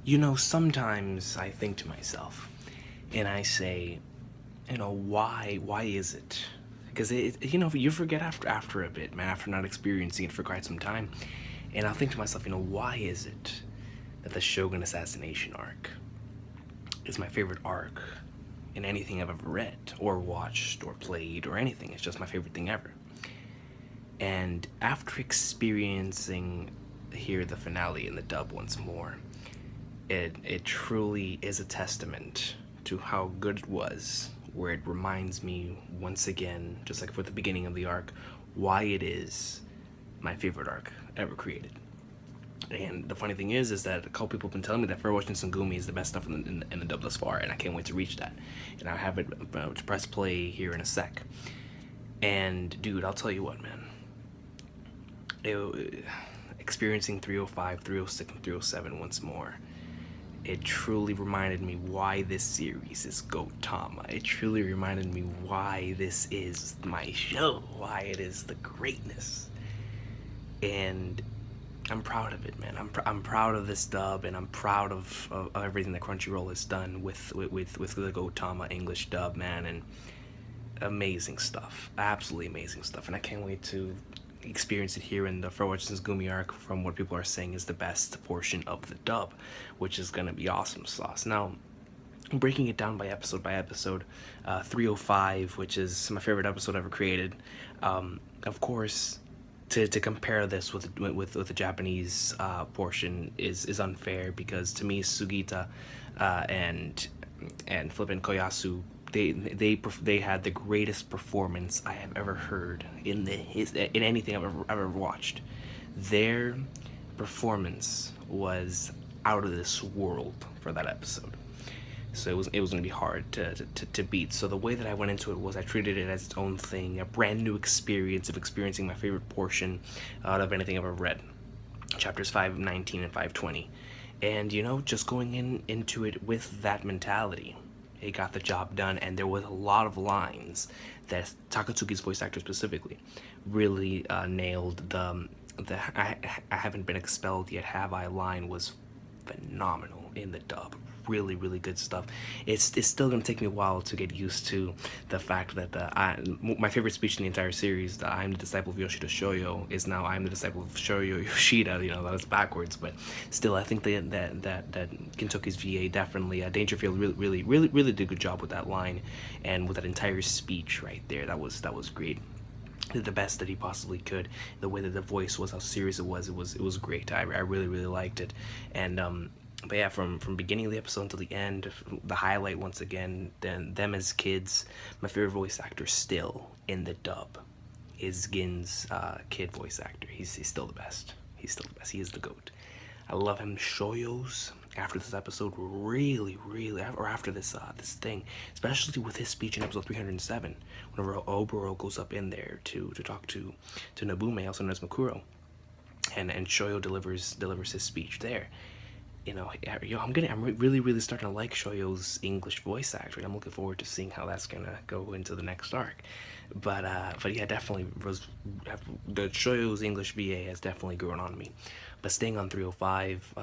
You know, sometimes I think to myself, and I say, why is it? Because you forget after a bit, man, after not experiencing it for quite some time, and I'll think to myself, why is it that the Shogun Assassination Arc is my favorite arc in anything I've ever read or watched or played or anything? It's just my favorite thing ever. And after experiencing here the finale in the dub once more, it truly is a testament to how good it was, where it reminds me once again, just like for the beginning of the arc, why it is my favorite arc ever created. And the funny thing is that a couple people have been telling me that Farewell Shinsengumi is the best stuff in the dub thus far, and I can't wait to reach that. And I have it to press play here in a sec. And dude, I'll tell you what, man. Experiencing 305, 306, and 307 once more, it truly reminded me why this series is Gintama. It truly reminded me why this is my show, why it is the greatness. And I'm proud of it, man. I'm proud of this dub, and I'm proud of everything that Crunchyroll has done with the Gintama English dub, man. And amazing stuff, absolutely amazing stuff. And I can't wait to experience it here in the Farewell Shinsengumi Arc, from what people are saying is the best portion of the dub, which is gonna be awesome sauce. Now, breaking it down by episode, 305, which is my favorite episode ever created. Of course, to compare this with the Japanese portion is unfair, because to me Sugita and flippin' Koyasu, they had the greatest performance I have ever heard in anything I've ever watched. Their performance was out of this world for that episode. So it was going to be hard to beat. So the way that I went into it was I treated it as its own thing, a brand new experience of experiencing my favorite portion out of anything I've ever read. Chapters 519 and 520. And just going into it with that mentality, it got the job done. And there was a lot of lines that Takatsuki's voice actor specifically really nailed. The I haven't been expelled yet, have I line was phenomenal in the dub. Really, really good stuff. It's still gonna take me a while to get used to the fact that my favorite speech in the entire series, the "I'm the disciple of Yoshida Shoyo," is now "I'm the disciple of Shoyo Yoshida." That's backwards, but still, I think that Gintoki's VA definitely, Dangerfield really did a good job with that line and with that entire speech right there. That was great. Did the best that he possibly could. The way that the voice was, how serious it was great. I really liked it. And but yeah, from beginning of the episode until the end, the highlight once again, then them as kids. My favorite voice actor still in the dub is Gin's kid voice actor. He's still the best. He's still the best. He is the GOAT. I love him. Shoyo's after this episode really, or after this this thing, especially with his speech in episode 307, whenever Oboro goes up in there to talk to Nobume, also known as Makuro, and Shoyo delivers his speech there. I'm really starting to like Shoyo's English voice actor, and I'm looking forward to seeing how that's gonna go into the next arc. But yeah, definitely the Shoyo's English VA has definitely grown on me. But staying on 305,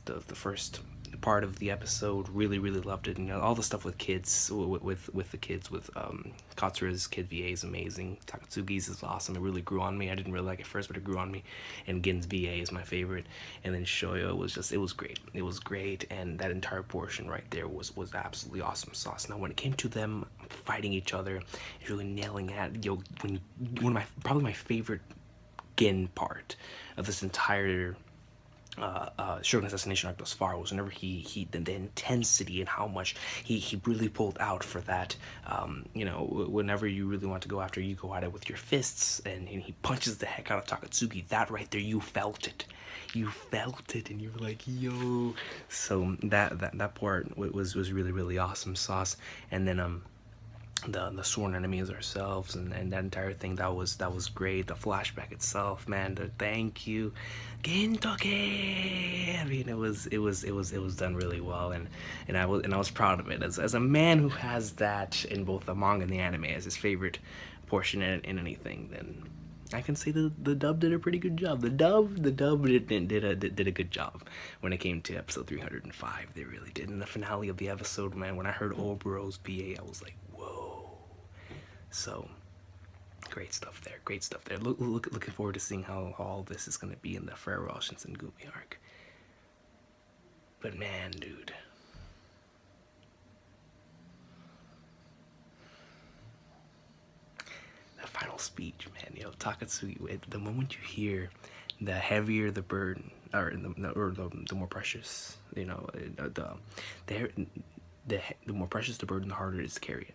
the first part of the episode, really loved it. All the stuff with kids, with the kids, with Katsura's kid VA is amazing. Takatsugi's is awesome. It really grew on me. I didn't really like it first, but it grew on me. And Gin's VA is my favorite. And then Shoyo it was great. It was great, and that entire portion right there was absolutely awesome sauce. Now, when it came to them fighting each other, really nailing at probably my favorite Gin part of this entire Shogun Assassination Arc thus far was whenever the intensity and how much he really pulled out for that. Whenever you really want to go after, you go at it with your fists, and he punches the heck out of Takatsuki. That right there, you felt it, and you were like, yo. So that part was really awesome sauce. And then the sworn enemies ourselves, and that entire thing, that was great. The flashback itself, man, the thank you Gintoki. I mean, it was done really well, and I was proud of it as a man who has that in both the manga and the anime as his favorite portion in anything. Then I can say the dub did a pretty good job. The dub did a good job when it came to episode 305. They really did. In the finale of the episode, man, when I heard Obero's VA, I was like, whoa. So great stuff there. Great stuff there. Looking forward to seeing how all this is gonna be in the Farewell Shinsengumi arc. But man, dude. That final speech, man, Takatsuki, the moment you hear the heavier the burden, or the more precious, the more precious the burden, the harder it is to carry it.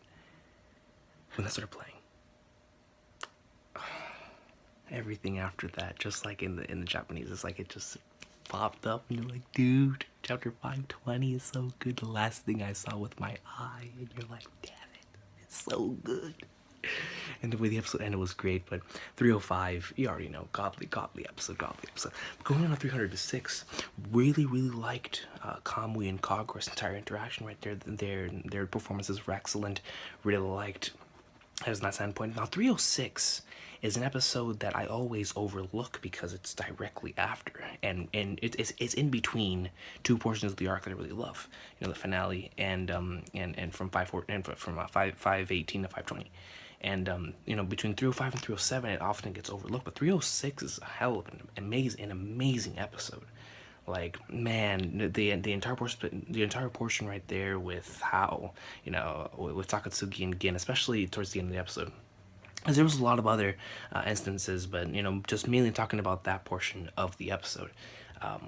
When that started playing, everything after that, just like in the Japanese, it's like it just popped up, and you're like, dude, chapter 520 is so good. The last thing I saw with my eye, and you're like, damn it, it's so good. And the way the episode ended was great. But 305, you already know, godly episode. Going on to 306, really liked Kamui and Kagura's entire interaction right there. Their performances were excellent. Really liked as that standpoint. Now 306 is an episode that I always overlook because it's directly after, and it's in between two portions of the arc that I really love. The finale and from 518 to 520. And between 305 and 307, it often gets overlooked, but 306 is a hell of an amazing episode. Like, man, the entire portion right there with how, with Takatsuki and Gin, especially towards the end of the episode. Because there was a lot of other instances, but just mainly talking about that portion of the episode.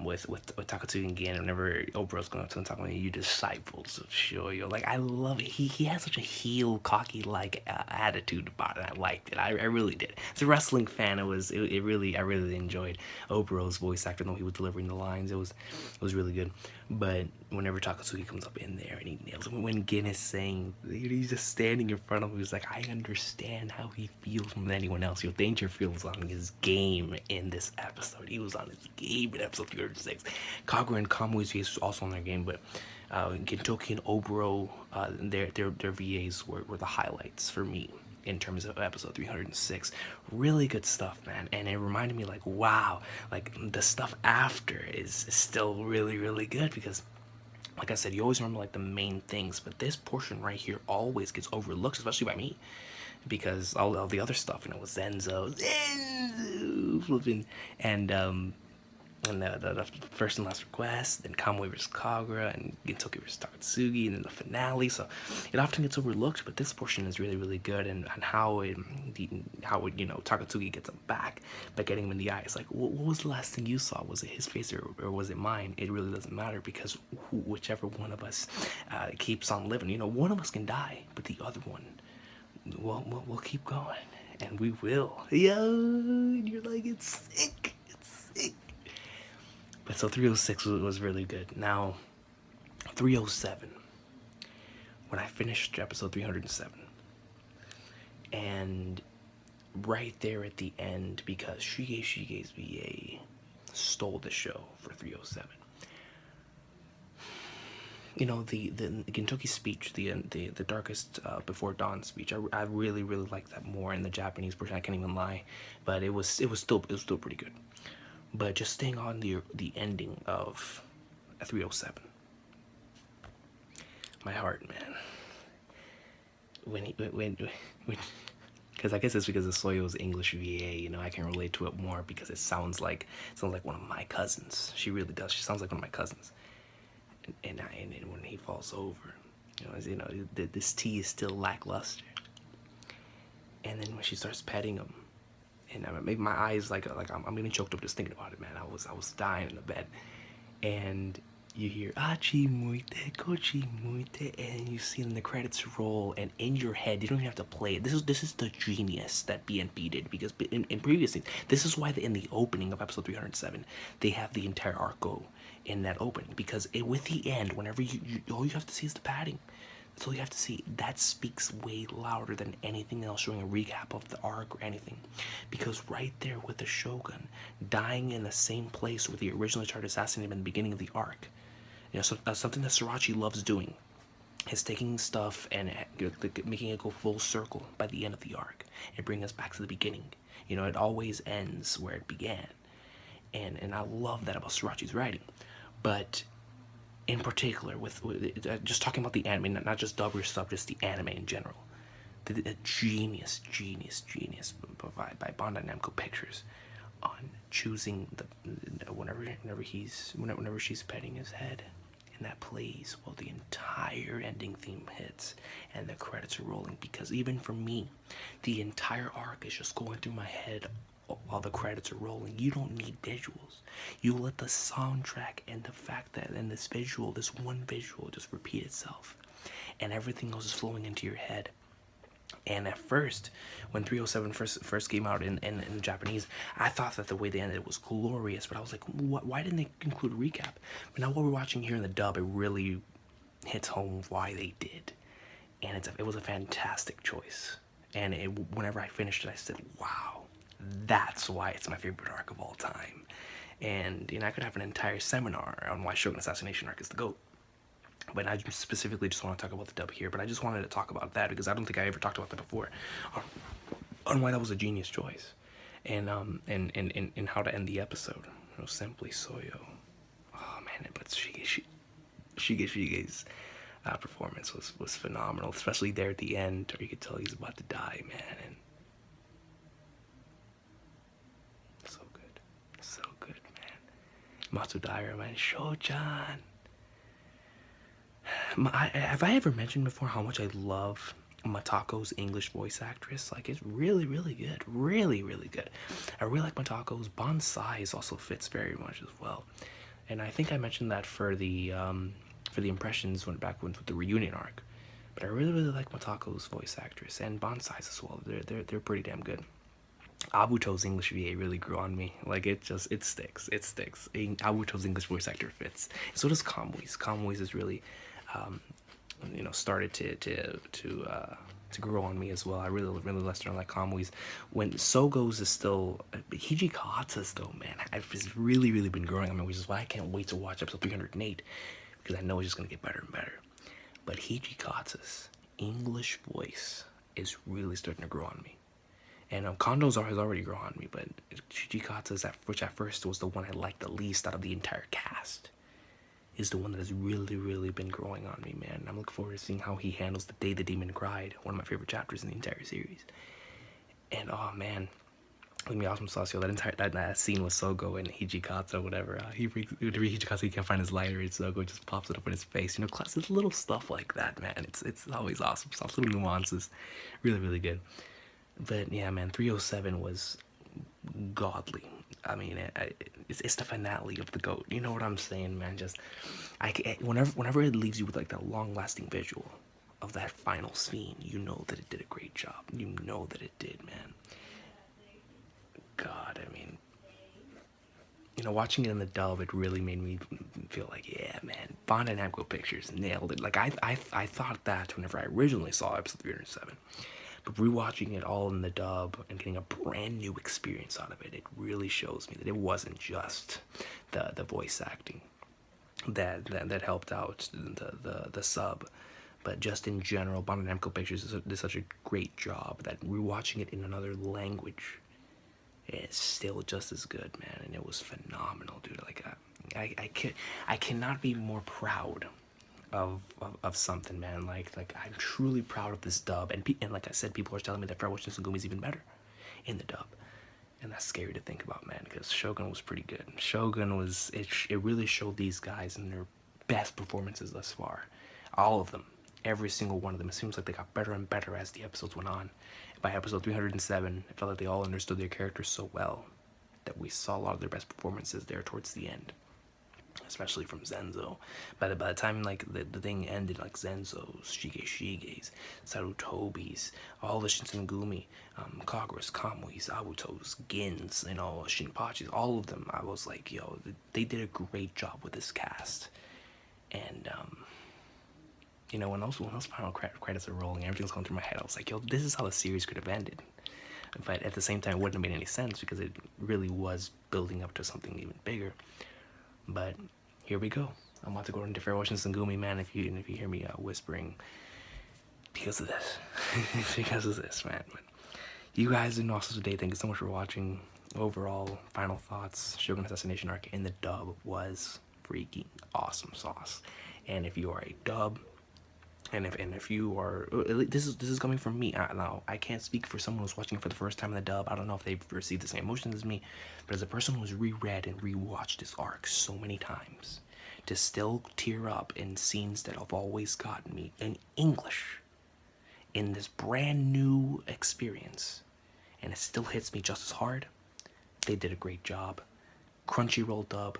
With Takatsuki and Gin, whenever Obero's going up to him talking about, you disciples of Shoyo. Like, I love it. He has such a heel, cocky like attitude about it. I liked it. I really did. As a wrestling fan, I really enjoyed Obero's voice actor, though he was delivering the lines. It was really good. But whenever Takatsuki comes up in there and he nails it, when Gin is saying, he's just standing in front of him, he's like, I understand how he feels more than anyone else. Dangerfield was on his game in this episode. He was on his game in episode 306. Kagura and Kamui's VAs was also on their game, but Gintoki and Obero, their VAs were the highlights for me in terms of episode 306. Really good stuff, man. And it reminded me, like, wow, like the stuff after is still really good, because like I said, you always remember like the main things, but this portion right here always gets overlooked, especially by me, because all the other stuff, with Zenzo flipping, and the first and last request, then Kamui vs. Kagura, and Gintoki vs. Takatsuki, and then the finale. So it often gets overlooked, but this portion is really good, and how Takatsuki gets him back by getting him in the eye. It's like, what was the last thing you saw? Was it his face or was it mine? It really doesn't matter, because whichever one of us keeps on living, one of us can die, but the other one, we'll keep going, and we will. And you're like, it's sick. But so 306 was really good. Now, 307, when I finished episode 307, and right there at the end, because Shige's VA stole the show for 307. The Gintoki speech, the Darkest Before Dawn speech, I really liked that more in the Japanese version. I can't even lie, but it was still pretty good. But just staying on the ending of 307, my heart, man. When because I guess it's because of Soyo's English VA, I can relate to it more, because it sounds like one of my cousins. She really does. She sounds like one of my cousins. And when he falls over, this tea is still lackluster. And then when she starts petting him, and maybe my eyes like I'm getting choked up just thinking about it, man. I was dying in the bed, and you hear Achi muite, kochi muite, and you see in the credits roll, and in your head, you don't even have to play it. This is the genius that BNP did, because in previous things, this is why in the opening of episode 307, they have the entire arc go in that opening, because with the end, whenever all you have to see is the padding. That's all you have to see. That speaks way louder than anything else showing a recap of the arc or anything. Because right there with the Shogun dying in the same place where he originally tried assassinating him in the beginning of the arc, something that Sorachi loves doing. is taking stuff and making it go full circle by the end of the arc and bring us back to the beginning. You know, it always ends where it began, and I love that about Srirachi's writing. But in particular, with just talking about the anime, not just dub or sub, just the anime in general, the genius by Bandai Namco Pictures on choosing whenever she's petting his head, and that plays while the entire ending theme hits and the credits are rolling. Because even for me, the entire arc is just going through my head while the credits are rolling. You don't need visuals. You let the soundtrack and the fact that in this one visual just repeat itself, and everything else is flowing into your head. And at first, when 307 first came out in Japanese, I thought that the way they ended it was glorious, but I was like, why didn't they include a recap? But now what we're watching here in the dub, it really hits home why they did. And it was a fantastic choice. And whenever I finished it, I said, wow, that's why it's my favorite arc of all time. And, you know, I could have an entire seminar on why Shogun Assassination Arc is the GOAT. But I specifically just want to talk about the dub here. But I just wanted to talk about that because I don't think I ever talked about that before, on why that was a genius choice, and how to end the episode. You know, simply Soyo. Oh man, but Shige's performance was phenomenal, especially there at the end, where you could tell he's about to die, man. And so good, man. Matsudaira, man, Shochan. Have I ever mentioned before how much I love Matako's English voice actress? Like, it's really good. Really good. I really like Matako's. Bonsai also fits very much as well. And I think I mentioned that for the impressions with the reunion arc. But I really like Matako's voice actress and Bonsai's as well. They're pretty damn good. Abuto's English VA really grew on me. Like, it sticks. Abuto's English voice actor fits. So does Kamui's. Kamui's is really you know, started to grow on me as well. I really started like Kamui's. When Sogo's is still, Hijikata's though, man, I've just really been growing on me, which is why I can't wait to watch episode 308, because I know it's just gonna get better and better. But Hijikata's English voice is really starting to grow on me. And Kondo's has already grown on me, but Hijikata's, which at first was the one I liked the least out of the entire cast, is the one that has really been growing on me, man. I'm looking forward to seeing how he handles The Day the Demon Cried, one of my favorite chapters in the entire series. And oh man, let me awesome sauce, yo, that scene with Sogo and Hijikata or whatever. Hijikata, he can't find his lighter, and Sogo just pops it up in his face. You know, classic little stuff like that, man. It's always awesome sauce, little nuances, really good. But yeah, man, 307 was godly. I mean, it's the finale of the GOAT. You know what I'm saying, man? Just, whenever it leaves you with like that long-lasting visual of that final scene, you know that it did a great job. You know that it did, man. God, I mean, you know, watching it in the dub, it really made me feel like, yeah, man, Bandai Namco Pictures nailed it. Like, I thought that whenever I originally saw episode 307. But rewatching it all in the dub and getting a brand new experience out of it, it really shows me that it wasn't just the voice acting that helped out the sub, but just in general, Bandai Namco Pictures did such a great job that rewatching it in another language is still just as good, man. And it was phenomenal, dude. Like, I cannot be more proud of something, man. Like I'm truly proud of this dub, and like I said, people are telling me that Farewell Shinsengumi is even better in the dub, and that's scary to think about, man, because Shogun was pretty good. Shogun was, it really showed these guys in their best performances thus far, all of them, every single one of them. It seems like they got better and better as the episodes went on. By episode 307, it felt like they all understood their characters so well that we saw a lot of their best performances there towards the end, especially from Zenzo. By the time like the thing ended, like Zenzo's, Shige's, Sarutobi's, all the Shinsengumi, Kagura's, Kamui's, Abuto's, Gin's, you know, Shinpachi's, all of them, I was like, yo, they did a great job with this cast. And you know, when those final credits are rolling, everything's going through my head. I was like, yo, this is how the series could have ended. But at the same time, it wouldn't have made any sense because it really was building up to something even bigger. But here we go. I'm about to go into Farewell Shinsengumi, man. If you hear me whispering, because of this, because of this, man. But you guys did awesome today. Thank you so much for watching. Overall, final thoughts: Shogun Assassination Arc in the dub was freaking awesome sauce. And if you are a dub, and if you are, this is coming from me. Now I can't speak for someone who's watching it for the first time in the dub. I don't know if they've received the same emotions as me, but as a person who's reread and rewatched this arc so many times, to still tear up in scenes that have always gotten me in English, in this brand new experience, and it still hits me just as hard. They did a great job. Crunchyroll dub,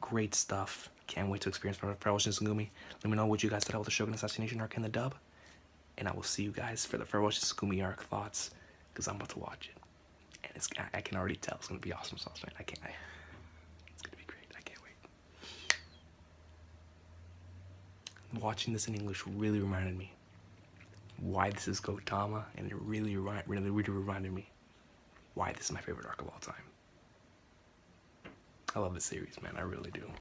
great stuff. Can't wait to experience Farewell Shinsengumi. Let me know what you guys thought about the Shogun Assassination Arc in the dub, and I will see you guys for the Farewell Shinsengumi Arc thoughts, because I'm about to watch it, and I can already tell it's gonna be awesome sauce, man. It's gonna be great. I can't wait. Watching this in English really reminded me why this is Gintama, and it really reminded me why this is my favorite arc of all time. I love this series, man. I really do.